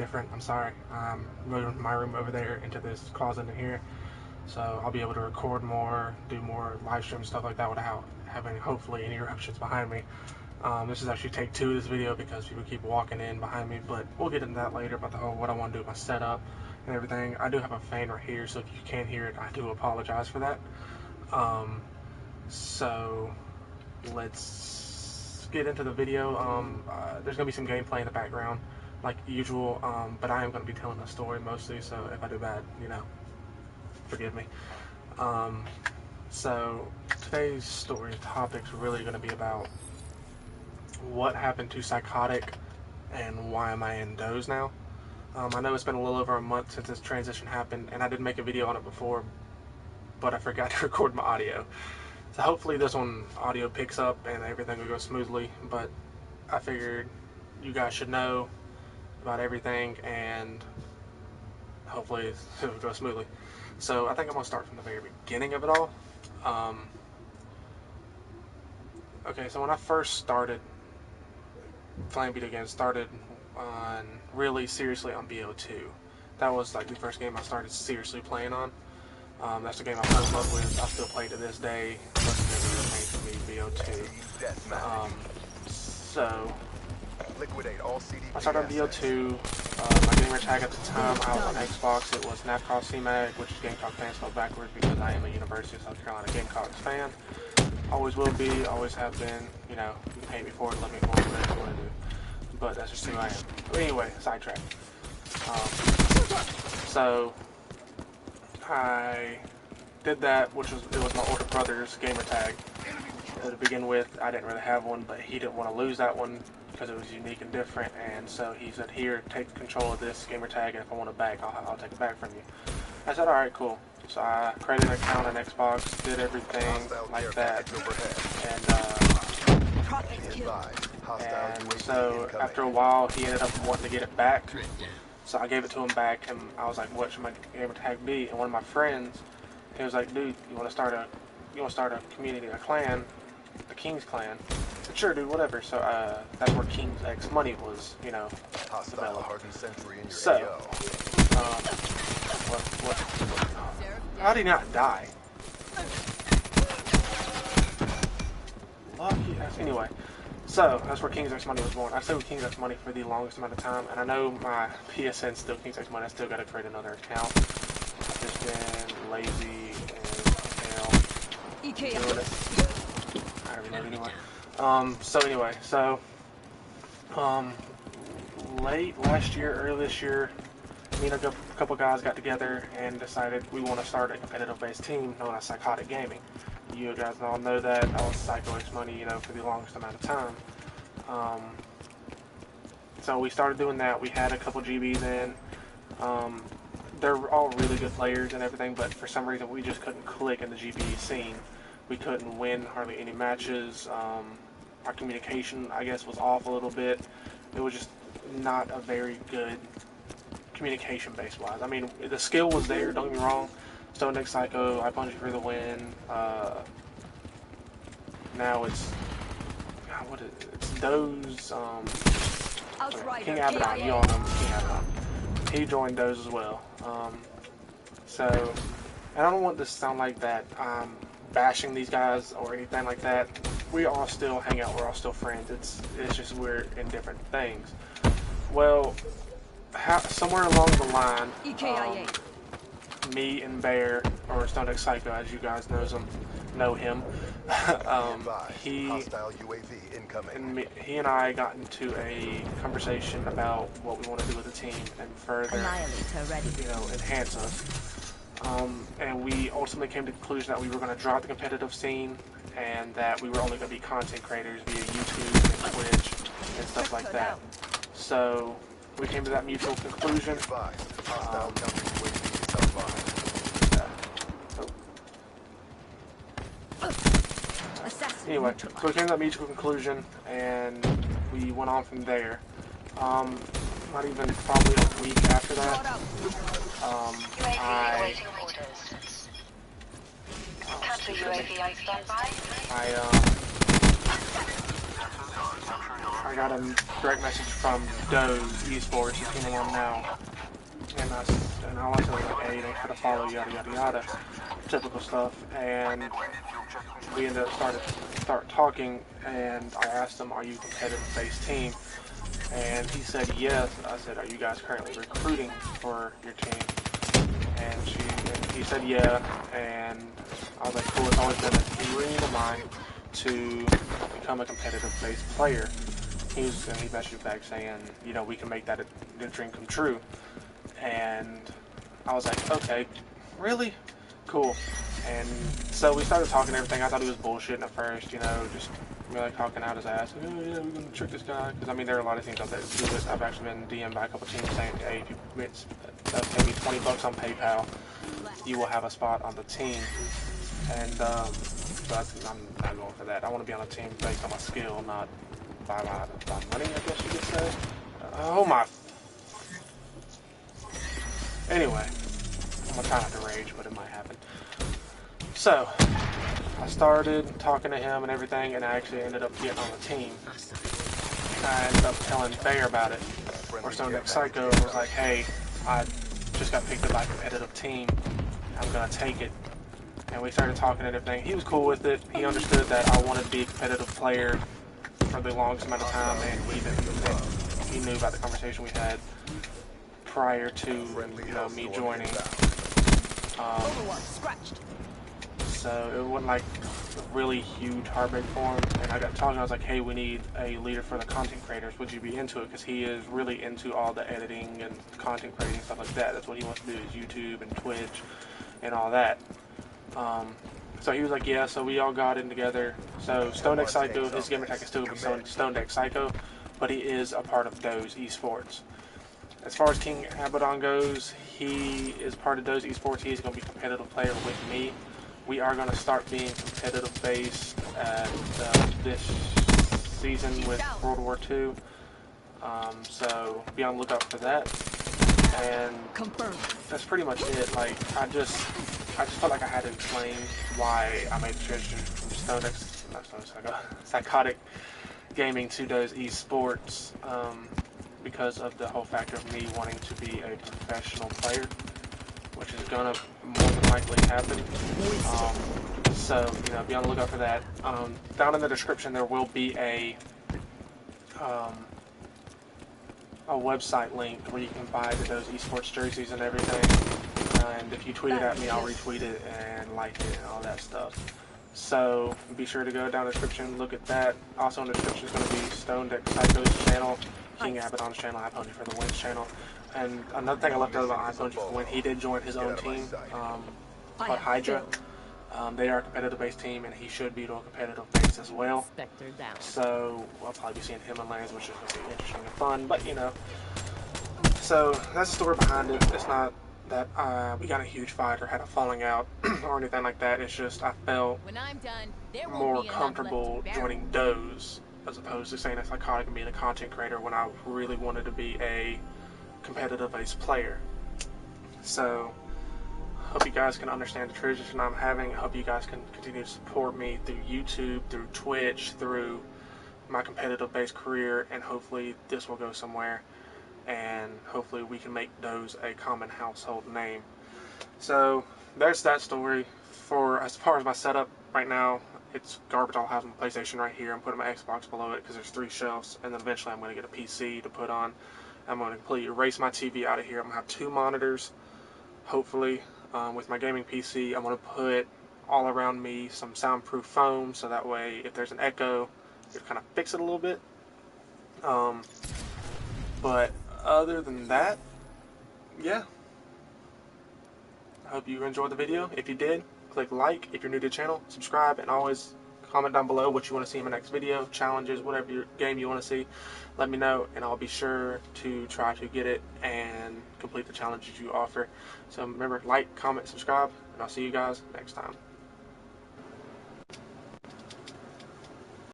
different. I'm sorry. I'm moving from my room over there into this closet in here, so I'll be able to record more, do more live stream stuff like that without having hopefully any eruptions behind me. This is actually take 2 of this video because people keep walking in behind me, but we'll get into that later about the whole what I want to do with my setup and everything. I do have a fan right here, so if you can't hear it, I do apologize for that. So let's get into the video. There's going to be some gameplay in the background like usual, but I am going to be telling a story mostly, so if I do bad, you know, forgive me. So today's story topic is really going to be about what happened to Psychotic and why am I in Doze now. I know it's been a little over a month since this transition happened, and I did make a video on it before, but I forgot to record my audio. So hopefully this one audio picks up and everything will go smoothly, but I figured you guys should know about everything and hopefully it will go smoothly. So I think I'm going to start from the very beginning of it all. Okay, so when I first started playing video games, started on really seriously on BO2. That was like the first game I started seriously playing on. That's the game I fell in love with. I still play to this day. Wasn't never for me, BO2. So I started on BO2. My gamer tag at the time, I was on Xbox. It was NAFCOS CMAG, which is Gamecock fan spelled backwards because I am a University of South Carolina Gamecocks fan. Always will be, always have been. You know, you can hate me for it, love me for it, whatever you want to do. But that's just who I am. But anyway, sidetrack. So I did that, which was my older brother's gamer tag. To begin with, I didn't really have one, but he didn't want to lose that one because it was unique and different, and so he said, "Here, take control of this gamer tag, and if I want it back, I'll take it back from you." I said, "Alright, cool." So I created an account on Xbox, did everything like that, and so after a while, he ended up wanting to get it back. So I gave it to him back, and I was like, "What should my gamer tag be?" And one of my friends, he was like, "Dude, you want to start a community, a clan, the King's Clan?" I said, "Sure, dude, whatever." So that's where King's X Money was, you know, developed. So, how did he not die? Lucky ass. Anyway. So, that's where King's X Money was born. I stayed with King's X Money for the longest amount of time, and I know my PSN still King's X Money. I still got to create another account. I've just been lazy and, you know, doing it. I already know anyway. Late last year, early this year, me and a couple guys got together and decided we want to start a competitive-based team known as Psychotic Gaming. You guys all know that I was Psycho X Money, you know, for the longest amount of time. So we started doing that. We had a couple GBs in. They're all really good players and everything, but for some reason we just couldn't click in the GB scene. We couldn't win hardly any matches. Our communication, I guess, was off a little bit. It was just not a very good communication base-wise. I mean, the skill was there, don't get me wrong. Stone Deck Psycho, I Punch You for the win. Now it's it's Doze. King Abaddon, you all know King Abaddon. He joined Doze as well. So, and I don't want this to sound like that I'm bashing these guys or anything like that. We all still hang out. We're all still friends. It's just we're in different things. Well, somewhere along the line, me and Bear, or Stone Deck Psycho, as you guys know him, he and I got into a conversation about what we want to do with the team and further, you know, enhance us. And we ultimately came to the conclusion that we were going to drop the competitive scene and that we were only going to be content creators via YouTube and Twitch and stuff like that. So we came to that mutual conclusion. Anyway, so we came to that mutual conclusion, and we went on from there. Not even probably a week after that, I got a direct message from Doze Esports, who's teaming on now, and I wanted to like, hey, how to follow, yada yada yada, typical stuff, and we ended up start talking, and I asked him, are you a competitive-based team? And he said yes. I said, are you guys currently recruiting for your team? And he said yeah, and I was like, cool, it's always been a dream of mine to become a competitive-based player. He messaged back saying, you know, we can make that a dream come true. And I was like, okay, really? Cool. And so we started talking and everything. I thought he was bullshitting at first, you know, just really talking out his ass. Like, oh yeah, we're going to trick this guy. Because, I mean, there are a lot of things out there that do this. I've actually been DM'd by a couple teams saying, hey, if you pay me $20 on PayPal, you will have a spot on the team. And so I'm not going for that. I want to be on a team based on my skill, not by money, I guess you could say. Oh my. Anyway, I'm going to try not to rage, but it might happen. So, I started talking to him and everything, and I actually ended up getting on the team. I ended up telling Bear about it, or Stone Psycho, and was like, hey, I just got picked up by a competitive team. I'm going to take it. And we started talking and everything. He was cool with it. He understood that I wanted to be a competitive player for the longest amount of time, and he knew about the conversation we had prior to, you know, me joining. So it wasn't like a really huge heartbreak for him. And I got talking, I was like, hey, we need a leader for the content creators. Would you be into it? Because he is really into all the editing and content creating and stuff like that. That's what he wants to do, is YouTube and Twitch and all that. So he was like, yeah, so we all got in together. So Stone Psycho, his gamer tag is still going to be Stone Psycho, but he is a part of Doze Esports. As far as King Abaddon goes, he is part of Doze Esports. He's going to be a competitive player with me. We are going to start being competitive based this season with World War II. So be on the lookout for that. And that's pretty much it. Like, I just felt like I had to explain why I made the transition from Psychotic gaming to Doze Esports, because of the whole factor of me wanting to be a professional player, which is gonna more than likely happen. So, you know, be on the lookout for that. Down in the description there will be a website link where you can buy those esports jerseys and everything. And if you tweet it at me, I'll retweet it and like it and all that stuff. So be sure to go down the description, look at that. Also in the description is going to be Stone Psycho's channel, King Abaddon's channel, iPony for the Win's channel. And another thing I left out about iPony for the Win, he did join his own team called Hydra. They are a competitive-based team, and he should be to a competitive base as well. So I'll probably be seeing him in lanes, which is going to be interesting and fun. But you know, so that's the story behind it. It's not that we got a huge fight or had a falling out or anything like that. It's just I felt more comfortable joining Doze as opposed to saying a Psychotic and being a content creator when I really wanted to be a competitive-based player. So hope you guys can understand the transition I'm having. I hope you guys can continue to support me through YouTube, through Twitch, through my competitive-based career, and hopefully this will go somewhere, and hopefully we can make Doze a common household name. So there's that story. For as far as my setup right now, it's garbage. I'll have my PlayStation right here. I'm putting my Xbox below it because there's 3 shelves, and then eventually I'm going to get a PC to put on. I'm going to completely erase my TV out of here. I'm going to have 2 monitors, hopefully. With my gaming PC, I'm going to put all around me some soundproof foam, so that way if there's an echo, it kind of fix it a little bit. But other than that, yeah. I hope you enjoyed the video. If you did, click like. If you're new to the channel, subscribe, and always comment down below what you want to see in my next video, challenges, whatever your game you want to see. Let me know, and I'll be sure to try to get it and complete the challenges you offer. So remember, like, comment, subscribe, and I'll see you guys next time.